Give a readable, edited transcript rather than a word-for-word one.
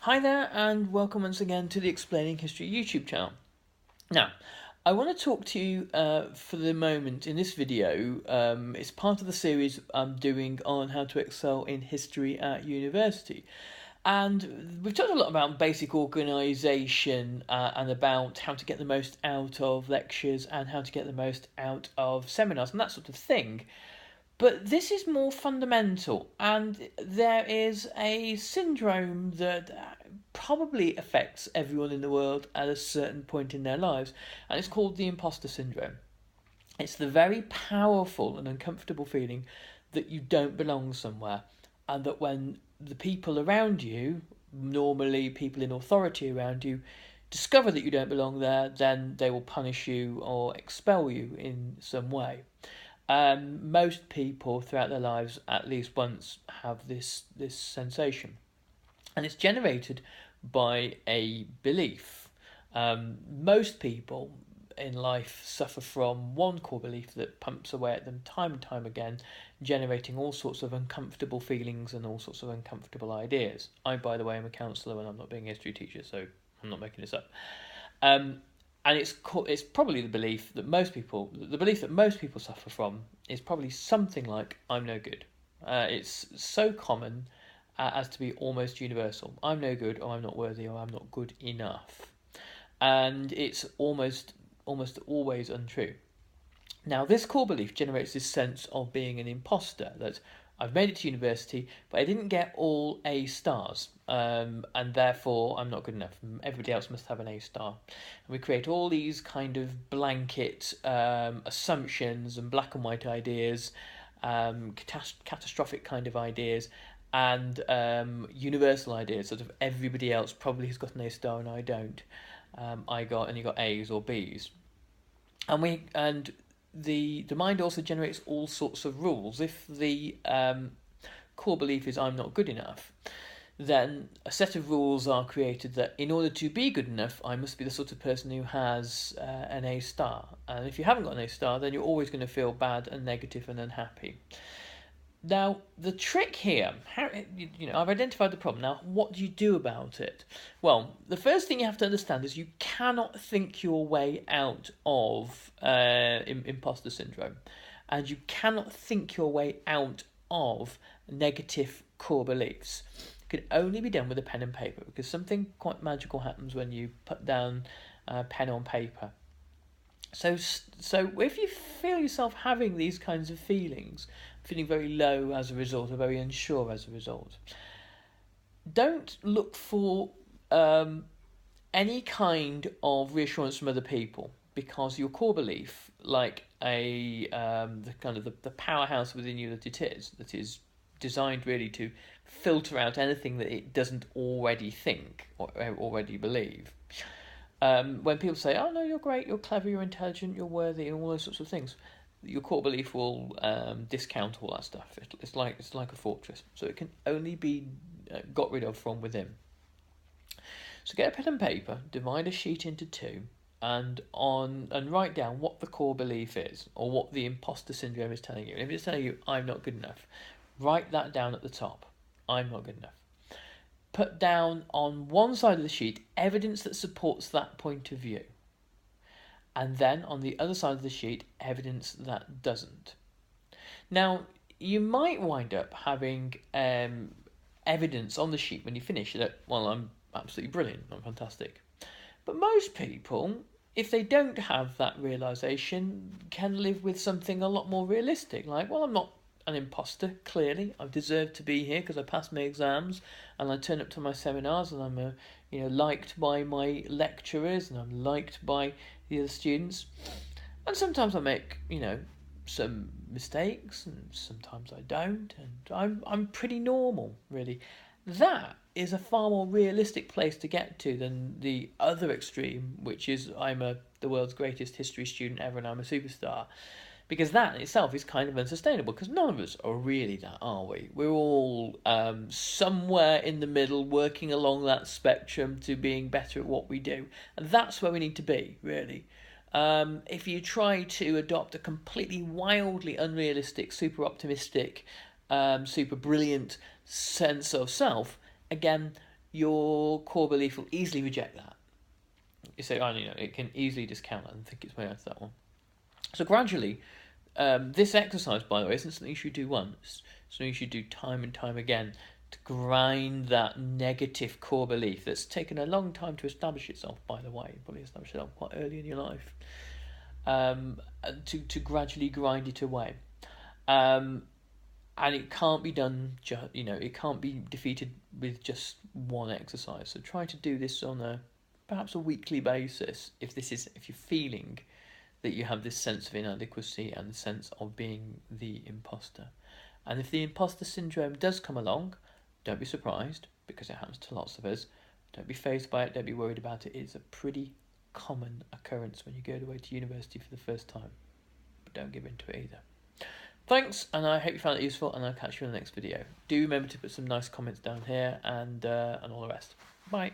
Hi there, and welcome once again to the Explaining History YouTube channel. Now, I want to talk to you for the moment in this video. It's part of the series I'm doing on how to excel in history at university. And we've talked a lot about basic organisation and about how to get the most out of lectures and how to get the most out of seminars and that sort of thing. But this is more fundamental, and there is a syndrome that probably affects everyone in the world at a certain point in their lives, and it's called the imposter syndrome. It's the very powerful and uncomfortable feeling that you don't belong somewhere, and that when the people around you, normally people in authority around you, discover that you don't belong there, then they will punish you or expel you in some way. Most people throughout their lives at least once have this sensation, and it's generated by a belief. Most people in life suffer from one core belief that pumps away at them time and time again, generating all sorts of uncomfortable feelings and all sorts of uncomfortable ideas. I, by the way, am a counsellor and I'm not being a history teacher, so I'm not making this up. And it's probably the belief that most people suffer from is probably something like I'm no good. It's so common as to be almost universal. I'm no good, or I'm not worthy, or I'm not good enough, and it's almost always untrue. Now, this core belief generates this sense of being an imposter, that I've made it to university, but I didn't get all A stars, and therefore I'm not good enough. Everybody else must have an A star. And we create all these kind of blanket assumptions and black and white ideas, catastrophic kind of ideas, and universal ideas, sort of everybody else probably has got an A star and I don't. I only got A's or B's. And the mind also generates all sorts of rules. If the core belief is I'm not good enough, then a set of rules are created that in order to be good enough, I must be the sort of person who has an A star. And if you haven't got an A star, then you're always going to feel bad and negative and unhappy. Now, the trick here, I've identified the problem. Now, what do you do about it? Well, the first thing you have to understand is you cannot think your way out of imposter syndrome, and you cannot think your way out of negative core beliefs. It can only be done with a pen and paper, because something quite magical happens when you put down pen on paper. So if you feel yourself having these kinds of feelings, feeling very low as a result, or very unsure as a result, don't look for any kind of reassurance from other people, because your core belief, like the powerhouse within you that is designed really to filter out anything that it doesn't already think or already believe. When people say, "Oh no, you're great, you're clever, you're intelligent, you're worthy," and all those sorts of things, your core belief will discount all that stuff. It's like a fortress, so it can only be got rid of from within. So get a pen and paper, divide a sheet into two, and write down what the core belief is, or what the imposter syndrome is telling you. And if it's telling you I'm not good enough, write that down at the top. I'm not good enough. Put down on one side of the sheet evidence that supports that point of view, and then on the other side of the sheet evidence that doesn't. Now, you might wind up having evidence on the sheet when you finish that, well, I'm absolutely brilliant, I'm fantastic. But most people, if they don't have that realisation, can live with something a lot more realistic, like, well, I'm not an imposter, clearly. I've deserved to be here because I passed my exams and I turn up to my seminars, and I'm liked by my lecturers, and I'm liked by the other students. And sometimes I make some mistakes, and sometimes I don't, and I'm pretty normal, really. That is a far more realistic place to get to than the other extreme, which is I'm the world's greatest history student ever and I'm a superstar. Because that in itself is kind of unsustainable, because none of us are really that, are we? We're all somewhere in the middle, working along that spectrum to being better at what we do. And that's where we need to be, really. If you try to adopt a completely wildly unrealistic, super optimistic, super brilliant sense of self, again, your core belief will easily reject that. You say, oh, it can easily discount that and think its way out of that one. So gradually, this exercise, by the way, isn't something you should do once. It's something you should do time and time again to grind that negative core belief that's taken a long time to establish itself, by the way. Probably established itself quite early in your life. To gradually grind it away. And it can't be done, it can't be defeated with just one exercise. So try to do this on perhaps a weekly basis if you're feeling that you have this sense of inadequacy and the sense of being the imposter. And if the imposter syndrome does come along, don't be surprised, because it happens to lots of us. Don't be fazed by it, don't be worried about it. It's a pretty common occurrence when you go away to university for the first time. But don't give in to it either. Thanks, and I hope you found it useful, and I'll catch you in the next video. Do remember to put some nice comments down here and all the rest. Bye.